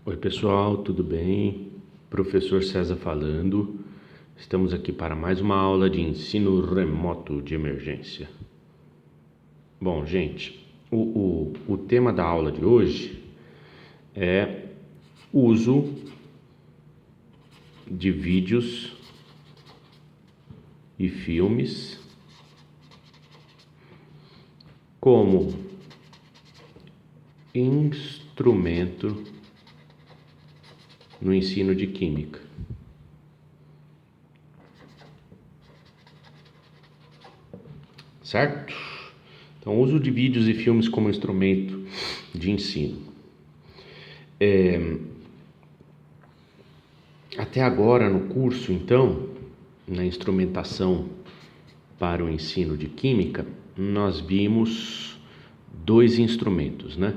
Oi pessoal, tudo bem? Professor César falando. Estamos aqui para mais uma aula de ensino remoto de emergência. Bom, gente, o tema da aula de hoje é uso de vídeos e filmes como instrumento no ensino de química. Certo? Então, uso de vídeos e filmes como instrumento de ensino. Até agora no curso, então, na instrumentação para o ensino de química, nós vimos dois instrumentos, né?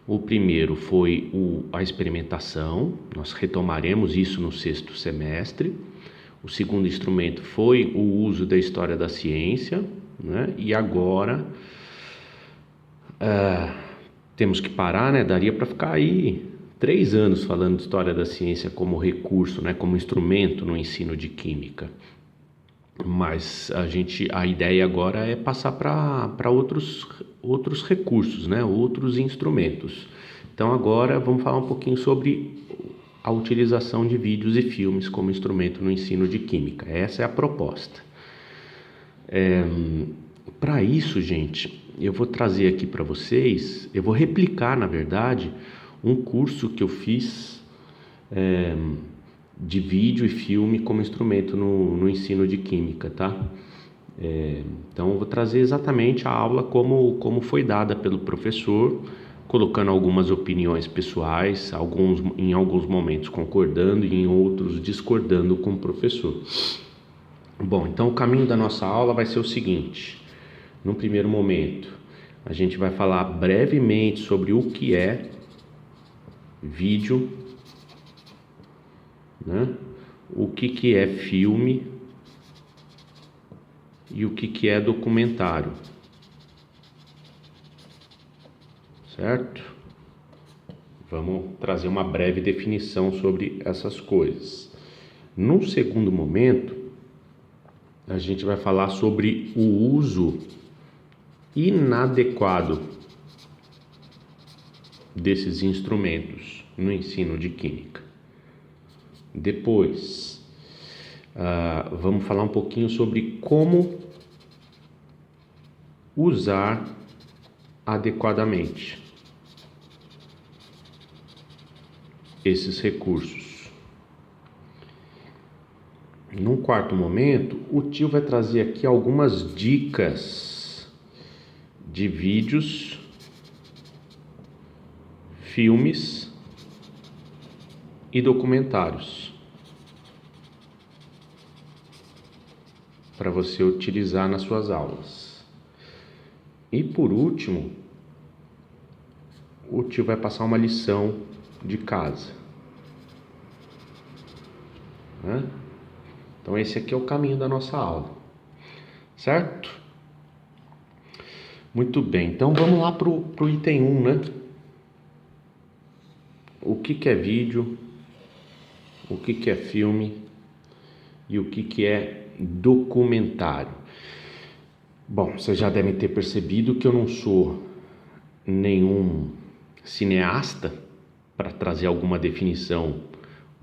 O primeiro foi a experimentação, nós retomaremos isso no sexto semestre. O segundo instrumento foi o uso da história da ciência, né? E agora temos que parar, né? Daria para ficar aí 3 anos falando de história da ciência como recurso, né? Como instrumento no ensino de química. Mas a ideia agora é passar para outros recursos, né? Outros instrumentos. Então agora vamos falar um pouquinho sobre a utilização de vídeos e filmes como instrumento no ensino de química. Essa é a proposta. Para isso, gente, eu vou trazer aqui para vocês, eu vou replicar, na verdade, um curso que eu fiz de vídeo e filme como instrumento no ensino de química, tá? Então eu vou trazer exatamente a aula como foi dada pelo professor, colocando algumas opiniões pessoais, em alguns momentos concordando e em outros discordando com o professor. Bom, então o caminho da nossa aula vai ser o seguinte: no primeiro momento, a gente vai falar brevemente sobre o que é vídeo, né? O que é filme e o que é documentário, certo? Vamos trazer uma breve definição sobre essas coisas. No segundo momento, a gente vai falar sobre o uso inadequado desses instrumentos no ensino de química. Depois, vamos falar um pouquinho sobre como usar adequadamente esses recursos. Num quarto momento, o tio vai trazer aqui algumas dicas de vídeos, filmes e documentários para você utilizar nas suas aulas. E por último, o tio vai passar uma lição de casa, né? Então esse aqui é o caminho da nossa aula, certo? Muito bem, então vamos lá pro item 1, né? O que é vídeo, o que é filme e o que é documentário. Bom, vocês já devem ter percebido que eu não sou nenhum cineasta para trazer alguma definição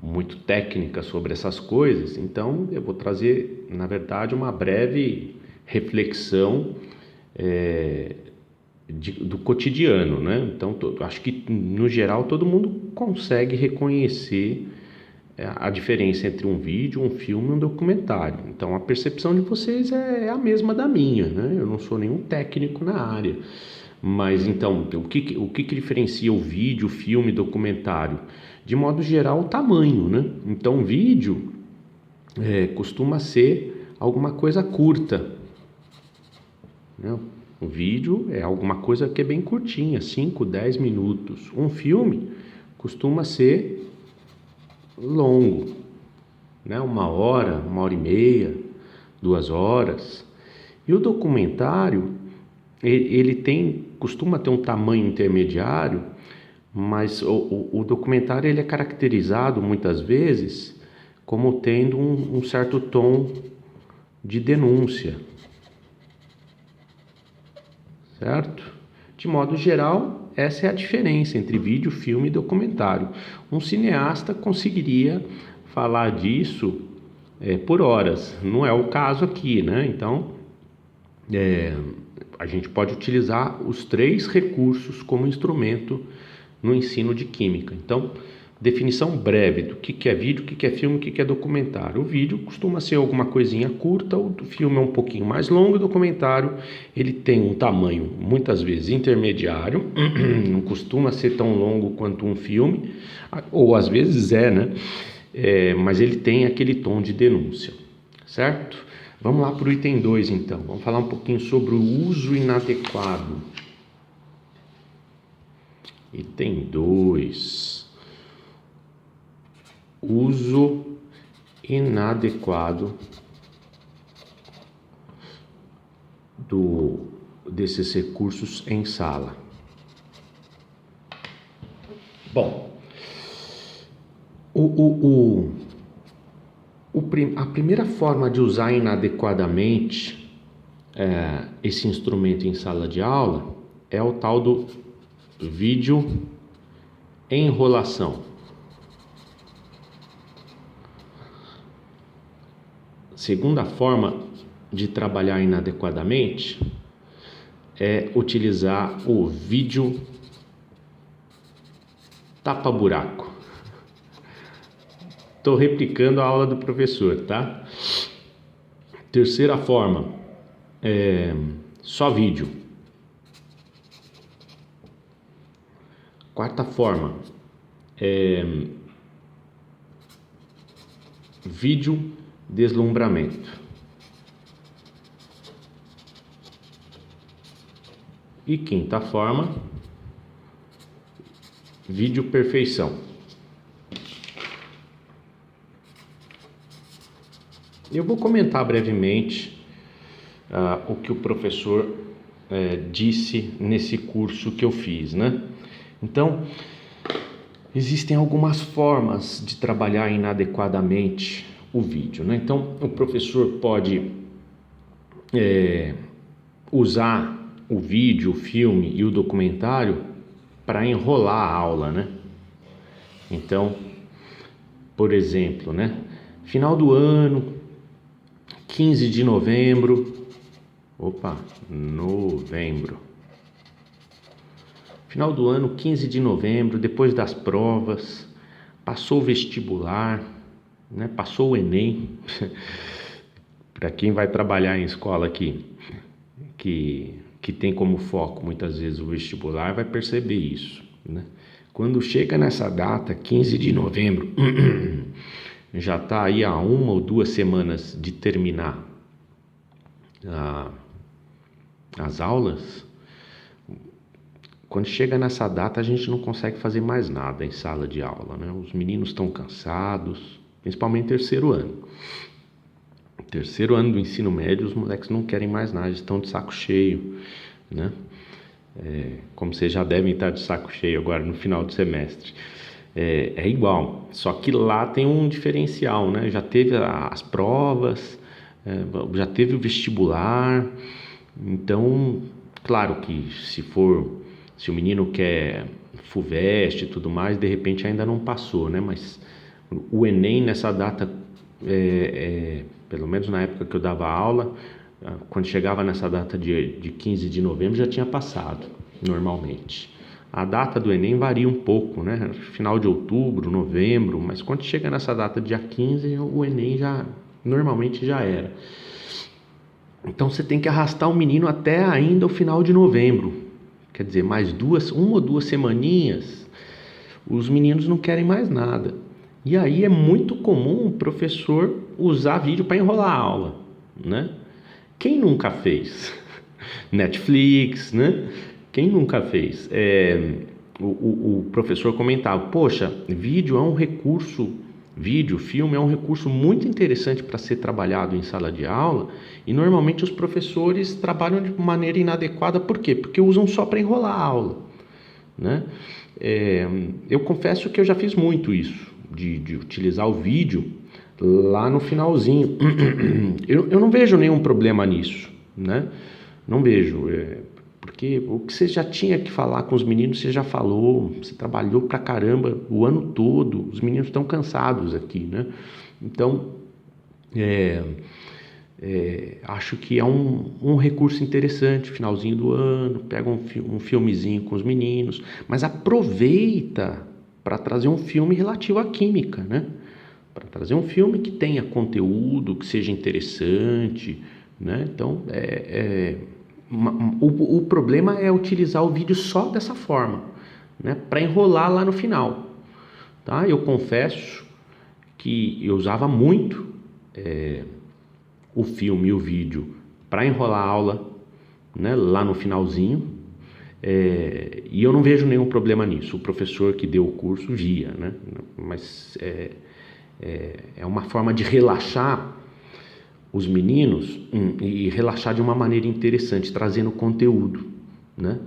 muito técnica sobre essas coisas, então eu vou trazer, na verdade, uma breve reflexão do cotidiano, né? Então, acho que no geral todo mundo consegue reconhecer a diferença entre um vídeo, um filme e um documentário. Então, a percepção de vocês é a mesma da minha, né? Eu não sou nenhum técnico na área. Mas então, o que diferencia o vídeo, o filme, documentário? De modo geral, o tamanho, né? Então, o vídeo costuma ser alguma coisa curta, né? O vídeo é alguma coisa que é bem curtinha, 5, 10 minutos. Um filme costuma ser longo, né? 1 hora, 1 hora e meia, 2 horas. E o documentário, ele costuma ter um tamanho intermediário, Mas o documentário ele é caracterizado muitas vezes como tendo um certo tom de denúncia, certo? De modo geral, essa é a diferença entre vídeo, filme e documentário. Um cineasta conseguiria falar disso por horas, não é o caso aqui, né? Então, a gente pode utilizar os 3 recursos como instrumento no ensino de química. Então, definição breve do que é vídeo, o que é filme, o que é documentário. O vídeo costuma ser alguma coisinha curta, o filme é um pouquinho mais longo, o documentário ele tem um tamanho muitas vezes intermediário, não costuma ser tão longo quanto um filme, ou às vezes né? Mas ele tem aquele tom de denúncia, certo? Vamos lá para o item 2 então, vamos falar um pouquinho sobre o uso inadequado. Item 2, uso inadequado desses recursos em sala. Bom, a primeira forma de usar inadequadamente esse instrumento em sala de aula é o tal do vídeo enrolação. Segunda forma de trabalhar inadequadamente é utilizar o vídeo tapa-buraco. Estou replicando a aula do professor, tá? Terceira forma é só vídeo. Quarta forma é vídeo deslumbramento. E quinta forma, vídeo perfeição. Eu vou comentar brevemente o que o professor disse nesse curso que eu fiz, né? Então, existem algumas formas de trabalhar inadequadamente o vídeo, né? Então, o professor pode usar o vídeo, o filme e o documentário para enrolar a aula, né? Então, por exemplo, né? Final do ano, 15 de novembro. Novembro. Final do ano, 15 de novembro, depois das provas, passou o vestibular, né? Passou o Enem. Para quem vai trabalhar em escola aqui, que tem como foco muitas vezes o vestibular, vai perceber isso, né? Quando chega nessa data, 15 de novembro, já está aí há 1 ou 2 semanas de terminar as aulas. Quando chega nessa data, a gente não consegue fazer mais nada em sala de aula, né? Os meninos estão cansados, principalmente terceiro ano. Terceiro ano do ensino médio, os moleques não querem mais nada, estão de saco cheio, né? Como vocês já devem estar de saco cheio agora no final do semestre. É igual, só que lá tem um diferencial, né? Já teve as provas, já teve o vestibular. Então, claro que se o menino quer FUVEST e tudo mais, de repente ainda não passou, né? Mas o Enem nessa data, pelo menos na época que eu dava aula, quando chegava nessa data de 15 de novembro já tinha passado, normalmente. A data do Enem varia um pouco, né? Final de outubro, novembro, mas quando chega nessa data dia 15, o Enem normalmente já era. Então você tem que arrastar o menino até ainda o final de novembro. Quer dizer, mais 1 ou 2 semaninhas, os meninos não querem mais nada. E aí é muito comum o professor usar vídeo para enrolar a aula, né? Quem nunca fez? Netflix, né? Quem nunca fez? O professor comentava, poxa, vídeo, filme é um recurso muito interessante para ser trabalhado em sala de aula, e normalmente os professores trabalham de maneira inadequada. Por quê? Porque usam só para enrolar a aula, né? Eu confesso que eu já fiz muito isso, de utilizar o vídeo lá no finalzinho. Eu não vejo nenhum problema nisso, né? Não vejo, porque o que você já tinha que falar com os meninos, você já falou, você trabalhou pra caramba o ano todo, os meninos estão cansados aqui, né? Então, acho que é um recurso interessante, finalzinho do ano, pega um filmezinho com os meninos, mas aproveita para trazer um filme relativo à química, né? Para trazer um filme que tenha conteúdo, que seja interessante, né? Então, o problema é utilizar o vídeo só dessa forma, né? Para enrolar lá no final, tá? Eu confesso que eu usava muito o filme e o vídeo para enrolar a aula, né? Lá no finalzinho, e eu não vejo nenhum problema nisso. O professor que deu o curso via, né? Mas é uma forma de relaxar os meninos e relaxar de uma maneira interessante, trazendo conteúdo, né?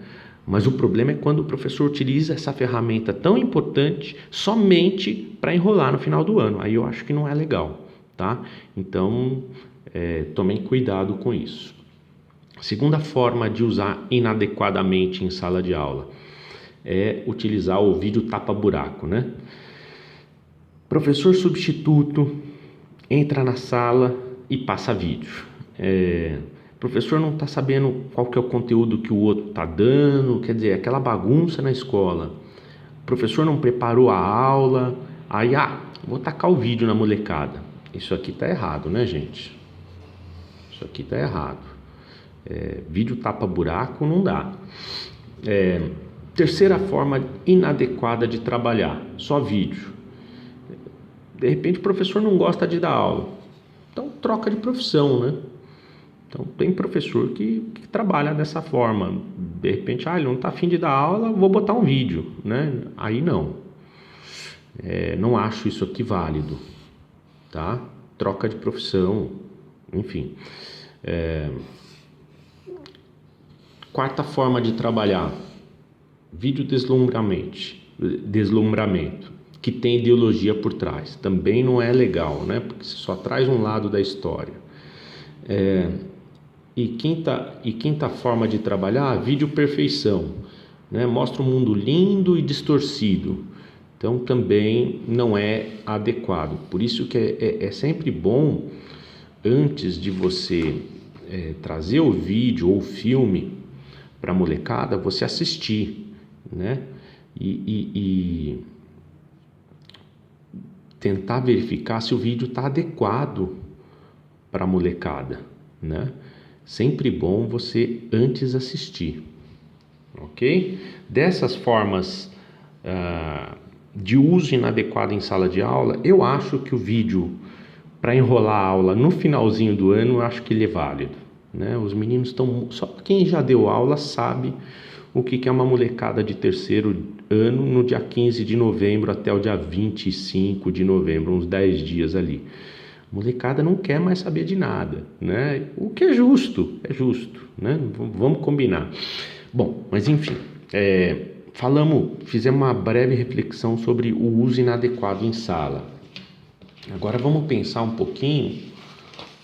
Mas o problema é quando o professor utiliza essa ferramenta tão importante somente para enrolar no final do ano. Aí eu acho que não é legal, tá? Então, tomem cuidado com isso. Segunda forma de usar inadequadamente em sala de aula é utilizar o vídeo tapa-buraco, né? Professor substituto entra na sala e passa vídeo. O professor não está sabendo qual que é o conteúdo que o outro está dando, quer dizer, aquela bagunça na escola. O professor não preparou a aula, aí, vou tacar o vídeo na molecada. Isso aqui está errado, né, gente? Isso aqui está errado. Vídeo tapa-buraco não dá. Terceira forma inadequada de trabalhar, só vídeo. De repente o professor não gosta de dar aula, então troca de profissão, né? Então tem professor que trabalha dessa forma. De repente, ele não está afim de dar aula, vou botar um vídeo, né? Aí não. Não acho isso aqui válido, tá? Troca de profissão, enfim. Quarta forma de trabalhar, vídeo deslumbramento, que tem ideologia por trás. Também não é legal, né? Porque você só traz um lado da história. E quinta forma de trabalhar, vídeo perfeição, né? Mostra um mundo lindo e distorcido. Então também não é adequado. Por isso que é sempre bom, antes de você trazer o vídeo ou o filme para a molecada, você assistir, né? E tentar verificar se o vídeo está adequado para a molecada, né? Sempre bom você antes assistir, ok? Dessas formas de uso inadequado em sala de aula, eu acho que o vídeo para enrolar a aula no finalzinho do ano, eu acho que ele é válido, né? Os meninos estão... Só quem já deu aula sabe o que é uma molecada de terceiro ano no dia 15 de novembro até o dia 25 de novembro, uns 10 dias ali. A molecada não quer mais saber de nada, né? O que é justo, né? Vamos combinar. Bom, mas enfim, fizemos uma breve reflexão sobre o uso inadequado em sala. Agora vamos pensar um pouquinho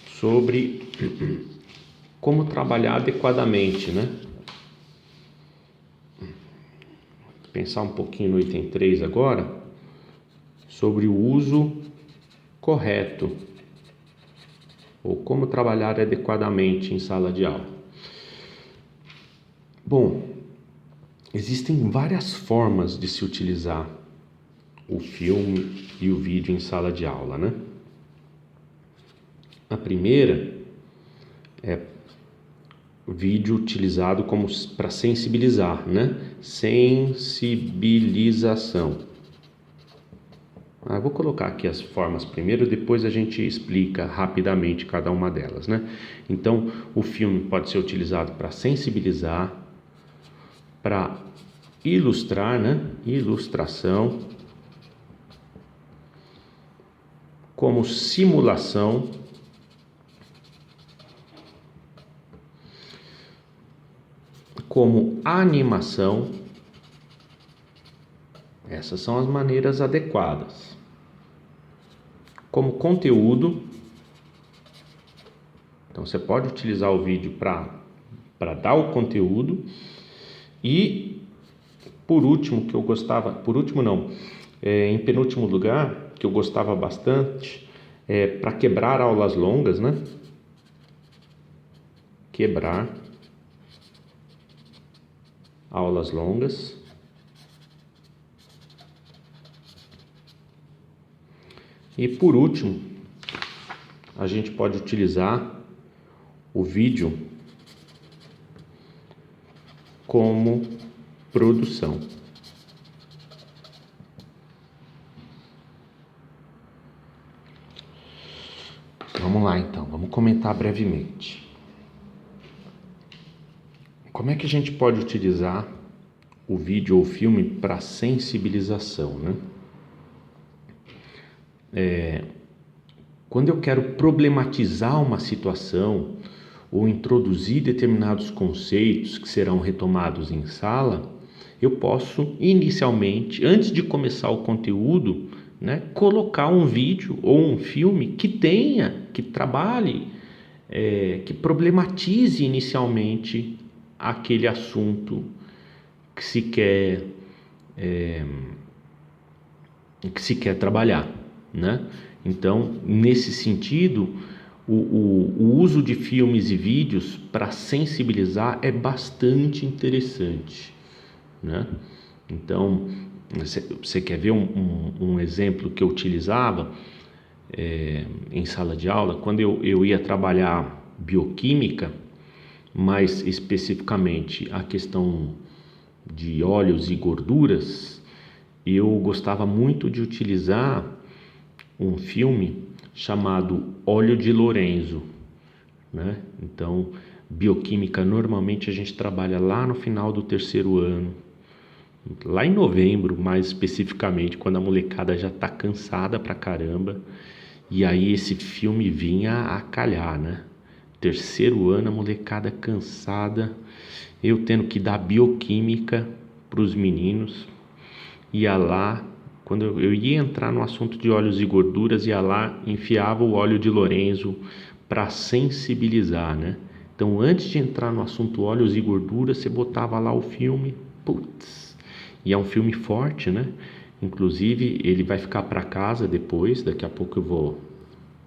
sobre como trabalhar adequadamente, né? Pensar um pouquinho no item 3 agora, sobre o uso correto, ou como trabalhar adequadamente em sala de aula. Bom, existem várias formas de se utilizar o filme e o vídeo em sala de aula, né? A primeira é o vídeo utilizado como para sensibilizar, né? Sensibilização. Vou colocar aqui as formas primeiro, depois a gente explica rapidamente cada uma delas, né? Então, o filme pode ser utilizado para sensibilizar, para ilustrar, né? Ilustração, como simulação, como animação Essas são as maneiras adequadas. Como conteúdo, então você pode utilizar o vídeo para dar o conteúdo. E por último, em penúltimo lugar, que eu gostava bastante, para quebrar aulas longas, né? Quebrar aulas longas. E por último, a gente pode utilizar o vídeo como produção. Vamos lá então, vamos comentar brevemente. Como é que a gente pode utilizar o vídeo ou o filme para sensibilização, né? Quando eu quero problematizar uma situação ou introduzir determinados conceitos que serão retomados em sala, eu posso inicialmente, antes de começar o conteúdo, né, colocar um vídeo ou um filme que trabalhe, que problematize inicialmente aquele assunto que se quer trabalhar, né? Então, nesse sentido, o uso de filmes e vídeos para sensibilizar é bastante interessante, né? Então, você quer ver um exemplo que eu utilizava em sala de aula? Quando eu ia trabalhar bioquímica, mais especificamente a questão de óleos e gorduras, eu gostava muito de utilizar um filme chamado Óleo de Lorenzo, né? Então, bioquímica, normalmente a gente trabalha lá no final do terceiro ano, lá em novembro, mais especificamente, quando a molecada já tá cansada pra caramba, e aí esse filme vinha a calhar, né? Terceiro ano, a molecada cansada, eu tendo que dar bioquímica pros meninos, ia lá, quando eu ia entrar no assunto de óleos e gorduras, ia lá, enfiava o óleo de Lorenzo para sensibilizar, né? Então, antes de entrar no assunto óleos e gorduras, você botava lá o filme, putz, e é um filme forte, né? Inclusive, ele vai ficar para casa depois, daqui a pouco eu vou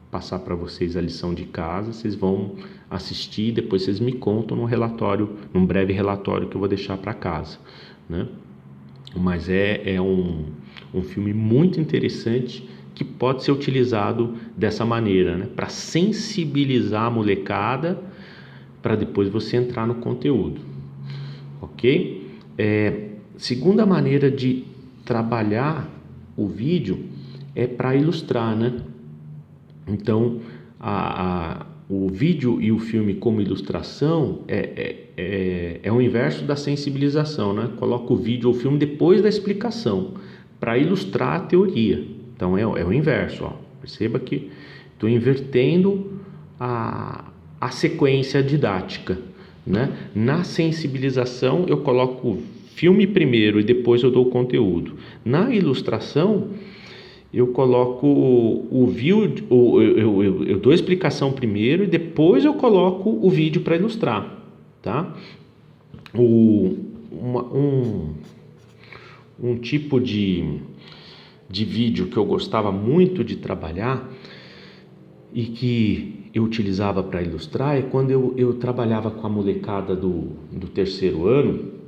passar para vocês a lição de casa, vocês vão assistir, depois vocês me contam num breve relatório que eu vou deixar para casa, né? Mas é um filme muito interessante que pode ser utilizado dessa maneira, né? Para sensibilizar a molecada, para depois você entrar no conteúdo, ok? Segunda maneira de trabalhar o vídeo é para ilustrar, né? Então, o vídeo e o filme como ilustração é o inverso da sensibilização, né? Coloca o vídeo ou o filme depois da explicação, para ilustrar a teoria. Então, é o inverso, ó. Perceba que estou invertendo a sequência didática, né? Na sensibilização, eu coloco o filme primeiro e depois eu dou o conteúdo. Na ilustração, eu coloco o vídeo, eu dou a explicação primeiro e depois eu coloco o vídeo para ilustrar, tá? Um tipo de vídeo que eu gostava muito de trabalhar e que eu utilizava para ilustrar é quando eu trabalhava com a molecada do terceiro ano.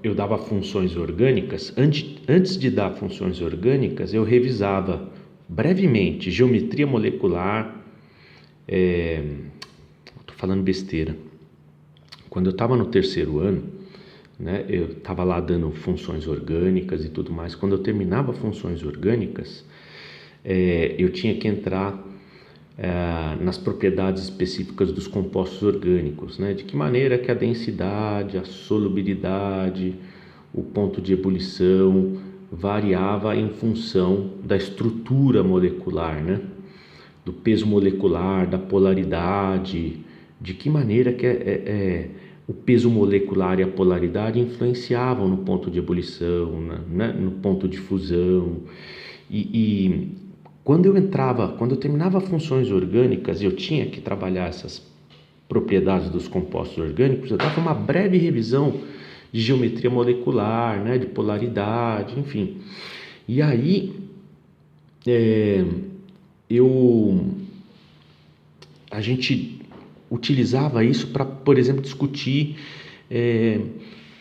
Eu dava funções orgânicas. Antes de dar funções orgânicas, eu revisava brevemente geometria molecular. Estou falando besteira. Quando eu estava no terceiro ano, né, eu estava lá dando funções orgânicas e tudo mais. Quando eu terminava funções orgânicas, eu tinha que entrar nas propriedades específicas dos compostos orgânicos, né? De que maneira que a densidade, a solubilidade, o ponto de ebulição variava em função da estrutura molecular, né? Do peso molecular, da polaridade, de que maneira que o peso molecular e a polaridade influenciavam no ponto de ebulição, né, no ponto de fusão. E quando eu terminava funções orgânicas, eu tinha que trabalhar essas propriedades dos compostos orgânicos, eu dava uma breve revisão de geometria molecular, né, de polaridade, enfim. E aí a gente utilizava isso para, por exemplo, discutir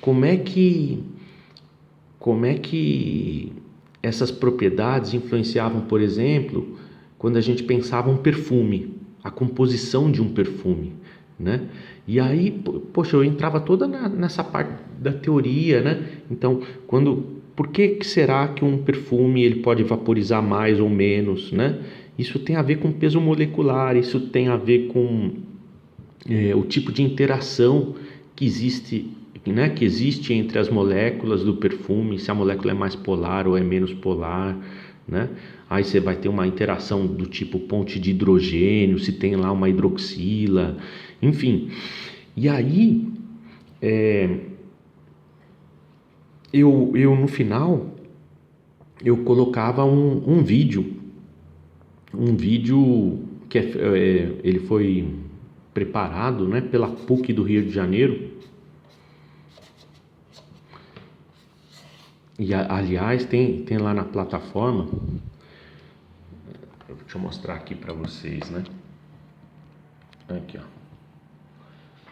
como é que essas propriedades influenciavam, por exemplo, quando a gente pensava um perfume, a composição de um perfume, né? E aí, poxa, eu entrava toda nessa parte da teoria, né? Então, por que será que um perfume ele pode vaporizar mais ou menos, né? Isso tem a ver com peso molecular, isso tem a ver com o tipo de interação que existe, né, que existe entre as moléculas do perfume, se a molécula é mais polar ou é menos polar, né? Aí você vai ter uma interação do tipo ponte de hidrogênio, se tem lá uma hidroxila, enfim. E aí, eu no final, eu colocava um vídeo que ele foi preparado, né, pela PUC do Rio de Janeiro. E aliás, tem lá na plataforma. Deixa eu mostrar aqui para vocês, né? Aqui, ó.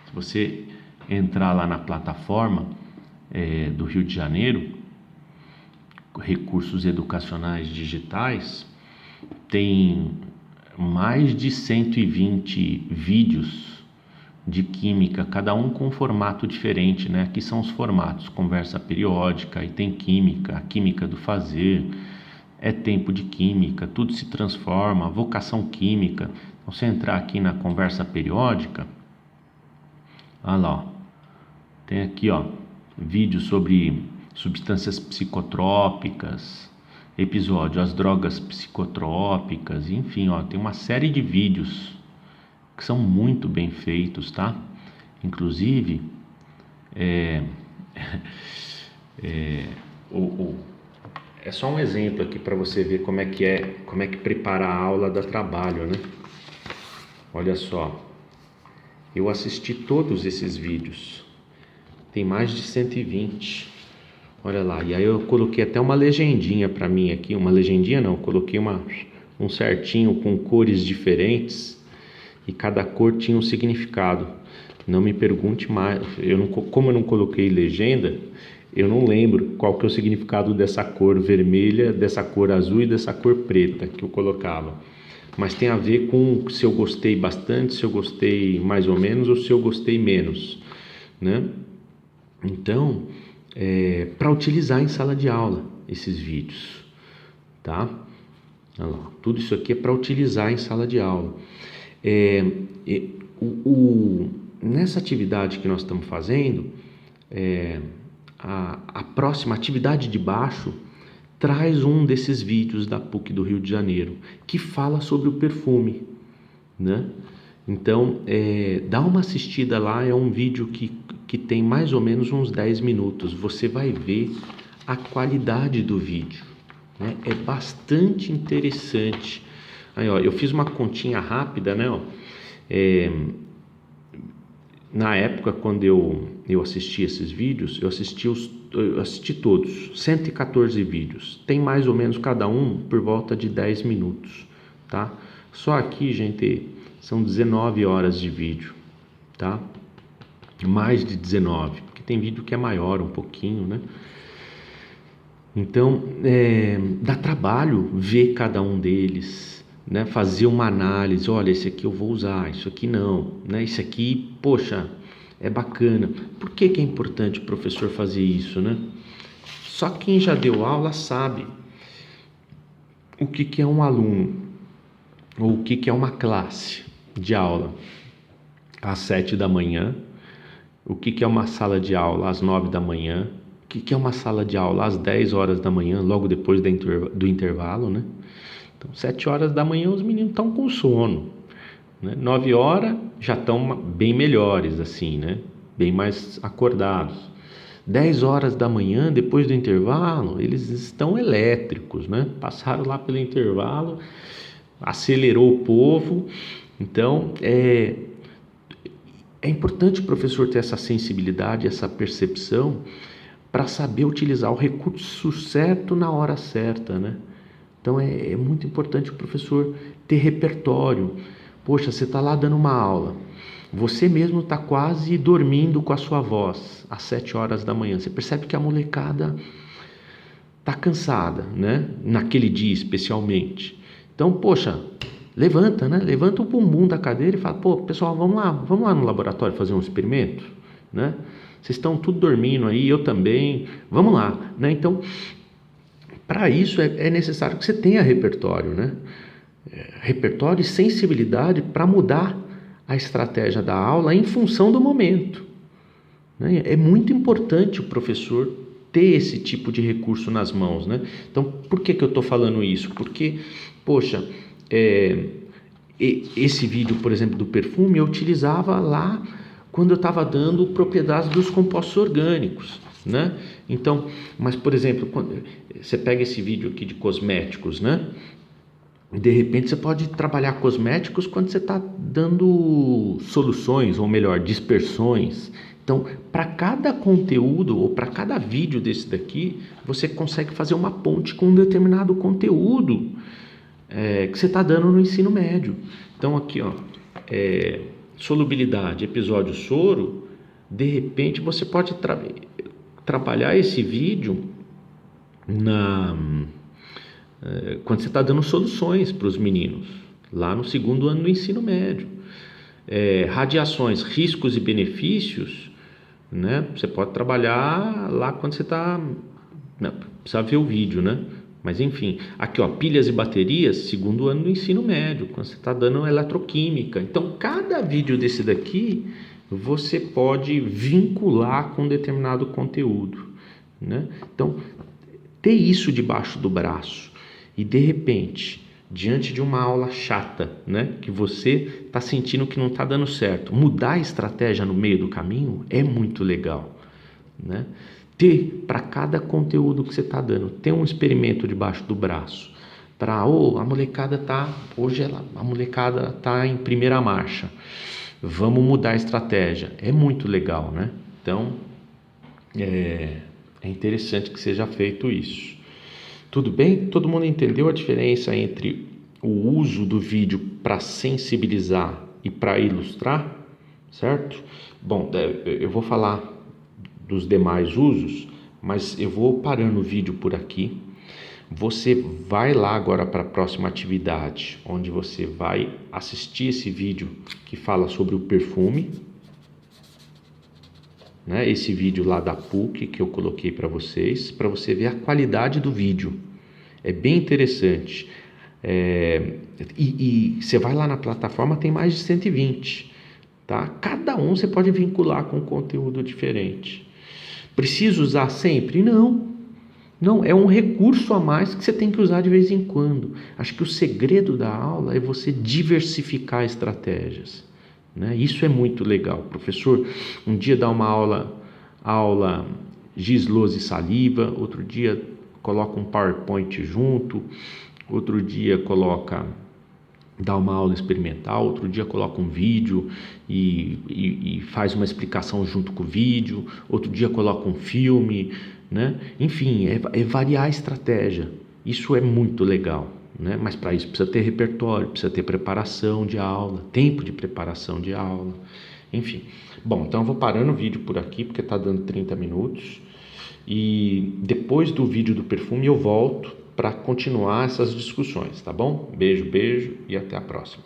Se você entrar lá na plataforma do Rio de Janeiro, Recursos Educacionais Digitais, tem mais de 120 vídeos de química, cada um com um formato diferente, né? Aqui são os formatos: conversa periódica, aí tem química, a química do fazer, é tempo de química, tudo se transforma, vocação química. Então, você entrar aqui na conversa periódica, olha lá, ó, tem aqui, ó, vídeo sobre substâncias psicotrópicas, episódio as drogas psicotrópicas, enfim, ó, tem uma série de vídeos que são muito bem feitos, tá? Inclusive, é só um exemplo aqui para você ver como é que preparar a aula dá trabalho, né? Olha só, eu assisti todos esses vídeos, tem mais de 120. Olha lá, e aí eu coloquei até uma legendinha para mim aqui, uma legendinha não, eu coloquei um certinho com cores diferentes, e cada cor tinha um significado. Não me pergunte mais, como eu não coloquei legenda, eu não lembro qual que é o significado dessa cor vermelha, dessa cor azul e dessa cor preta que eu colocava. Mas tem a ver com se eu gostei bastante, se eu gostei mais ou menos ou se eu gostei menos, né? Então, para utilizar em sala de aula esses vídeos, tá? Olha lá, tudo isso aqui é para utilizar em sala de aula. Nessa atividade que nós estamos fazendo, a próxima atividade de baixo traz um desses vídeos da PUC do Rio de Janeiro que fala sobre o perfume, né? Então, dá uma assistida lá, é um vídeo que tem mais ou menos uns 10 minutos. Você vai ver a qualidade do vídeo, né? É bastante interessante. Aí, ó, eu fiz uma continha rápida, né? Ó, na época, quando eu assisti esses vídeos, eu assisti todos, 114 vídeos. Tem mais ou menos cada um por volta de 10 minutos, tá? Só aqui, gente, são 19 horas de vídeo, tá? Mais de 19, porque tem vídeo que é maior um pouquinho, né? Então, dá trabalho ver cada um deles, né? Fazer uma análise, olha, esse aqui eu vou usar, isso aqui não, né? Esse aqui, poxa, é bacana. Por que é importante o professor fazer isso, né? Só quem já deu aula sabe o que é um aluno, ou o que é uma classe de aula às 7 da manhã, o que é uma sala de aula às 9 da manhã, o que é uma sala de aula às 10 horas da manhã, logo depois do intervalo, né? Então, 7 horas da manhã os meninos estão com sono, né? 9 horas já estão bem melhores, assim, né? bem mais acordados. 10 horas da manhã, depois do intervalo, eles estão elétricos, né? Passaram lá pelo intervalo, acelerou o povo. Então, é importante o professor ter essa sensibilidade, essa percepção, para saber utilizar o recurso certo na hora certa, né? Então, é muito importante o professor ter repertório. Poxa, você está lá dando uma aula, você mesmo está quase dormindo com a sua voz às 7 horas da manhã. Você percebe que a molecada está cansada, né? Naquele dia especialmente. Então, poxa, levanta, né? Levanta o bumbum da cadeira e fala, pô, pessoal, vamos lá no laboratório fazer um experimento, né? Vocês estão tudo dormindo aí, eu também, vamos lá, né? Então, para isso é necessário que você tenha repertório, né? Repertório e sensibilidade para mudar a estratégia da aula em função do momento, né? É muito importante o professor ter esse tipo de recurso nas mãos, né? Então, por que eu estou falando isso? Porque, poxa, esse vídeo, por exemplo, do perfume, eu utilizava lá quando eu estava dando propriedades dos compostos orgânicos, né? Então, mas, por exemplo, quando você pega esse vídeo aqui de cosméticos, né? De repente você pode trabalhar cosméticos quando você está dando soluções, ou melhor, dispersões. Então, para cada conteúdo ou para cada vídeo desse daqui, você consegue fazer uma ponte com um determinado conteúdo que você está dando no ensino médio. Então, aqui, ó, solubilidade, episódio soro, de repente você pode trabalhar esse vídeo quando você está dando soluções para os meninos, lá no 2º ano do ensino médio. Radiações, riscos e benefícios, né? Você pode trabalhar lá quando você está... Precisa ver o vídeo, né? Mas enfim, aqui, ó, pilhas e baterias, 2º ano do ensino médio, quando você está dando eletroquímica. Então, cada vídeo desse daqui, você pode vincular com determinado conteúdo, né? Então, ter isso debaixo do braço e, de repente, diante de uma aula chata, né, que você está sentindo que não está dando certo, mudar a estratégia no meio do caminho é muito legal, né? Ter para cada conteúdo que você está dando, ter um experimento debaixo do braço, para a molecada tá, hoje a molecada está em primeira marcha, vamos mudar a estratégia, é muito legal, né? Então, é interessante que seja feito isso. Tudo bem? Todo mundo entendeu a diferença entre o uso do vídeo para sensibilizar e para ilustrar, certo? Bom, eu vou falar dos demais usos, mas eu vou parando o vídeo por aqui. Você vai lá agora para a próxima atividade, onde você vai assistir esse vídeo que fala sobre o perfume, né? Esse vídeo lá da PUC que eu coloquei para você ver a qualidade do vídeo. É bem interessante. E você vai lá na plataforma, tem mais de 120, tá? Cada um você pode vincular com conteúdo diferente. Precisa usar sempre? Não, é um recurso a mais que você tem que usar de vez em quando. Acho que o segredo da aula é você diversificar estratégias, né? Isso é muito legal. O professor um dia dá uma aula giz, lousa e saliva, outro dia coloca um PowerPoint junto, outro dia dá uma aula experimental, outro dia coloca um vídeo e faz uma explicação junto com o vídeo, outro dia coloca um filme, né? Enfim, é variar a estratégia. Isso é muito legal, né? Mas para isso precisa ter repertório, precisa ter preparação de aula, tempo de preparação de aula, enfim. Bom, então eu vou parando o vídeo por aqui, porque está dando 30 minutos, e depois do vídeo do perfume eu volto para continuar essas discussões, tá bom? Beijo e até a próxima.